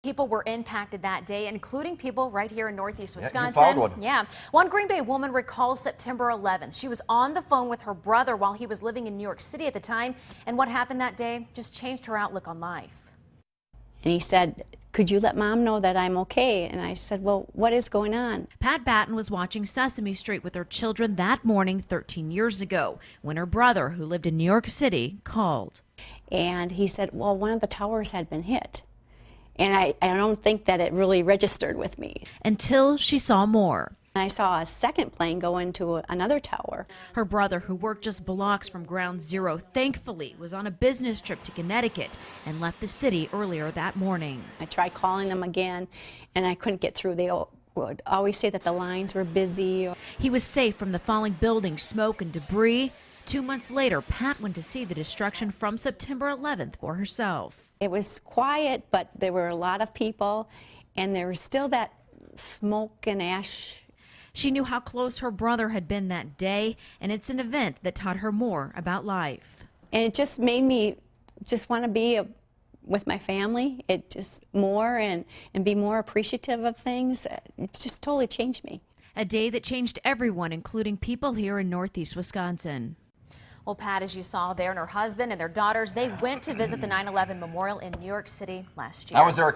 People were impacted that day, including people right here in Northeast Wisconsin. You found one. Yeah. One Green Bay woman recalls September 11th. She was on the phone with her brother while he was living in New York City at the time, and what happened that day just changed her outlook on life. And he said, "Could you let Mom know that I'm okay?" And I said, "Well, what is going on?" Pat Batten was watching Sesame Street with her children that morning 13 years ago when her brother, who lived in New York City, called. And he said, "Well, one of the towers had been hit." And I don't think that it really registered with me. Until she saw more. And I saw a second plane go into another tower. Her brother, who worked just blocks from Ground Zero, thankfully was on a business trip to Connecticut and left the city earlier that morning. I tried calling them again, and I couldn't get through. They would always say that the lines were busy. He was safe from the falling buildings, smoke and debris. 2 months later, Pat went to see the destruction from September 11th for herself. It was quiet, but there were a lot of people, and there was still that smoke and ash. She knew how close her brother had been that day, and it's an event that taught her more about life. And it just made me just want to be with my family. It just more and be more appreciative of things. It just totally changed me. A day that changed everyone, including people here in Northeast Wisconsin. Well, Pat, as you saw there, and her husband and their daughters, they went to visit the 9/11 memorial in New York City last year. I was there